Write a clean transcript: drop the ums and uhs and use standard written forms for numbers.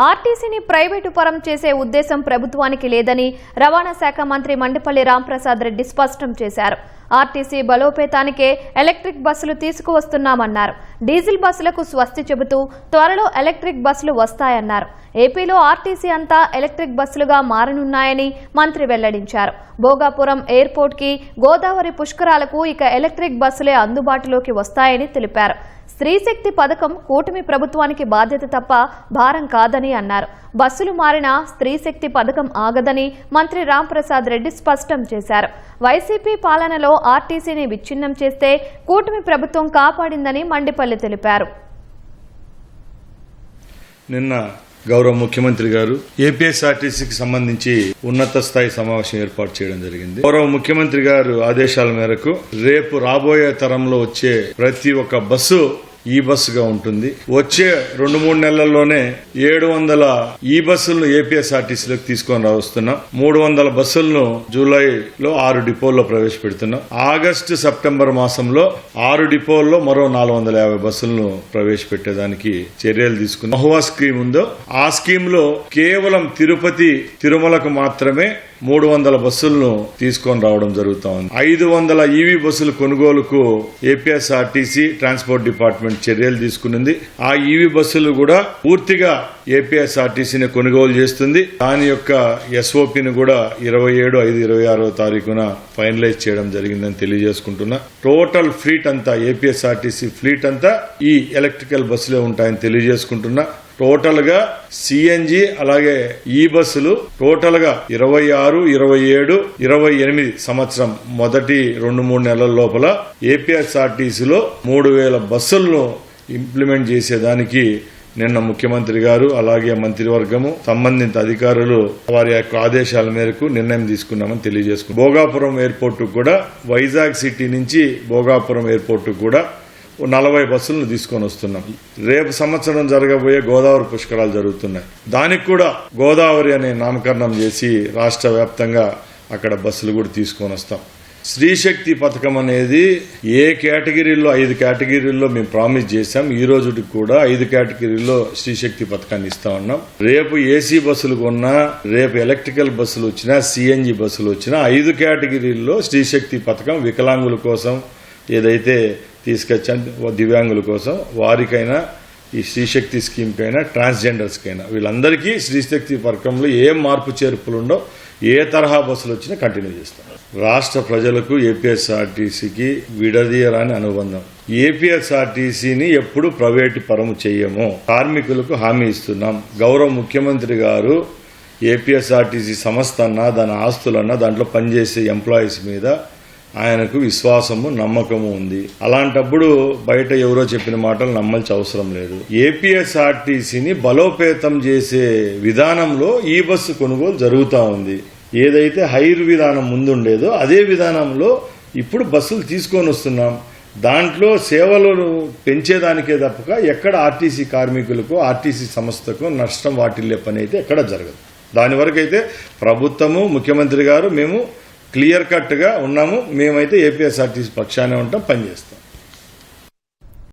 ఆర్టీసీని ప్రైవేటు పరం చేసే ఉద్దేశం ప్రభుత్వానికి లేదని రవాణా శాఖ మంత్రి మండిపల్లి రాంప్రసాద్ రెడ్డి స్పష్టం చేశారు. ఆర్టీసీ బలోపేతానికే ఎలక్ట్రిక్ బస్సులు తీసుకువస్తున్నామన్నారు. డీజిల్ బస్సులకు స్వస్తి చెబుతూ త్వరలో ఎలక్ట్రిక్ బస్సులు వస్తాయన్నారు. ఏపీలో ఆర్టీసీ అంతా ఎలక్ట్రిక్ బస్సులుగా మారనున్నాయని మంత్రి వెల్లడించారు. భోగాపురం ఎయిర్పోర్ట్ కి గోదావరి పుష్కరాలకు ఇక ఎలక్ట్రిక్ బస్సులే అందుబాటులోకి వస్తాయని తెలిపారు. స్త్రీశక్తి పథకం కూటమి ప్రభుత్వానికి బాధ్యత తప్ప భారం కాదని అన్నారు. బస్సులు మారినా స్త్రీశక్తి పథకం ఆగదని మంత్రి రాంప్రసాద్ రెడ్డి స్పష్టం చేశారు. వైసీపీ పాలనలో ఆర్టీసీని విచ్ఛిన్నం చేస్తే కూటమి ప్రభుత్వం కాపాడిందని మండిపల్లి తెలిపారు. నిన్న గౌరవ ముఖ్యమంత్రి గారు ఏపీఎస్ఆర్టీసీకి సంబంధించి ఉన్నత స్థాయి సమావేశం ఏర్పాటు చేయడం జరిగింది. గౌరవ ముఖ్యమంత్రి గారు ఆదేశాల మేరకు రేపు రాబోయే తరంలో వచ్చే ప్రతి ఒక్క బస్సు ఈ బస్సుగా ఉంటుంది. వచ్చే 2-3 నెలల్లోనే 700 ఈ బస్సులను ఏపీఎస్ఆర్టీసీలోకి తీసుకొని రావస్తున్నాం. 300 బస్సులను జూలైలో 6 డిపోల్లో ప్రవేశపెడుతున్నాం. ఆగస్టు సెప్టెంబర్ మాసంలో 6 డిపోల్లో మరో 450 బస్సులను ప్రవేశపెట్టేదానికి చర్యలు తీసుకున్నాం. మహువా స్కీమ్ ఉందో ఆ స్కీమ్ లో కేవలం తిరుపతి తిరుమలకు మాత్రమే 300 బస్సులను తీసుకొని రావడం జరుగుతా ఉంది. 500 ఈవీ బస్సుల కొనుగోలుకు ఏపీఎస్ఆర్టీసీ ట్రాన్స్పోర్ట్ డిపార్ట్మెంట్ చర్యలు తీసుకున్నది. ఆ ఈవీ బస్సులు కూడా పూర్తిగా ఏపీఎస్ఆర్టీసీని కొనుగోలు చేస్తుంది. దాని యొక్క ఎస్ఓపిని కూడా 27/5/26 తారీఖున ఫైనలైజ్ చేయడం జరిగిందని తెలియజేసుకుంటున్నా. టోటల్ ఫ్లీట్ అంతా ఏపీఎస్ఆర్టీసీ ఫ్లీట్ అంతా ఈ ఎలక్ట్రికల్ బస్సులే ఉంటాయని తెలియజేసుకుంటున్నా. టోటల్ గా సిఎన్జి అలాగే ఈ బస్సులు టోటల్ గా 26, 27, 28 సంవత్సరం మొదటి 2-3 నెలల లోపల ఏపీఎస్ఆర్టీసీలో 3000 బస్సులను ఇంప్లిమెంట్ చేసేదానికి నిన్న ముఖ్యమంత్రి గారు అలాగే మంత్రివర్గము సంబంధిత అధికారులు వారి యొక్క ఆదేశాల మేరకు నిర్ణయం తీసుకున్నామని తెలియజేసుకున్నాం. భోగాపురం ఎయిర్పోర్టు కూడా వైజాగ్ సిటీ నుంచి భోగాపురం ఎయిర్పోర్టు కూడా 40 బస్సులను తీసుకొని వస్తున్నాం. రేపు సంవత్సరం జరగబోయే గోదావరి పుష్కరాలు జరుగుతున్నాయి. దానికి కూడా గోదావరి అనే నామకరణం చేసి రాష్ట్ర వ్యాప్తంగా అక్కడ బస్సులు కూడా తీసుకొని వస్తాం. స్త్రీశక్తి పథకం అనేది ఏ కేటగిరీలో 5 కేటగిరీల్లో మేము ప్రామిస్ చేశాం. ఈ రోజుకి కూడా 5 కేటగిరీల్లో స్త్రీశక్తి పథకాన్ని ఇస్తా ఉన్నాం. రేపు ఏసీ బస్సులు కొన్నా, రేపు ఎలక్ట్రికల్ బస్సులు వచ్చినా, సిఎన్జి బస్సులు వచ్చినా 5 కేటగిరీల్లో స్త్రీశక్తి పథకం వికలాంగుల కోసం ఏదైతే తీసుకొచ్చాను దివ్యాంగుల కోసం వారికైనా ఈ స్త్రీశక్తి స్కీమ్ కైనా ట్రాన్స్జెండర్స్ కైనా వీళ్ళందరికీ స్త్రీశక్తి పథకంలో ఏ మార్పు చేర్పులుండో ఏ తరహా బస్సులు వచ్చినా కంటిన్యూ చేస్తాం. రాష్ట్ర ప్రజలకు ఏపీఎస్ఆర్టీసీకి విడదీయరాని అనుబంధం. ఏపీఎస్ఆర్టీసీని ఎప్పుడు ప్రైవేటు పరము చేయము. కార్మికులకు హామీ ఇస్తున్నాం. గౌరవ ముఖ్యమంత్రి గారు ఏపీఎస్ఆర్టీసీ సంస్థ అన్నా దాని ఆస్తులన్నా దాంట్లో పనిచేసే ఎంప్లాయీస్ మీద ఆయనకు విశ్వాసము నమ్మకము ఉంది. అలాంటప్పుడు బయట ఎవరో చెప్పిన మాటలు నమ్మాల్సిన అవసరం లేదు. ఏపీఎస్ఆర్టీసీని బలోపేతం చేసే విధానంలో ఈ బస్సు కొనుగోలు జరుగుతూ ఉంది. ఏదైతే హైర్ విధానం ముందుండేదో అదే విధానంలో ఇప్పుడు బస్సులు తీసుకొని వస్తున్నాం. దాంట్లో సేవలను పెంచేదానికే తప్పక ఎక్కడ ఆర్టీసీ కార్మికులకు ఆర్టీసీ సంస్థకు నష్టం వాటిల్లే పని అయితే ఎక్కడ జరగదు. దాని వరకు అయితే ప్రభుత్వము ముఖ్యమంత్రి గారు మేము క్లియర్ కట్ గా ఉన్నాము. మేమైతే ఏపీఎస్ఆర్టీసీ పక్షానే ఉంటాం, పనిచేస్తాం.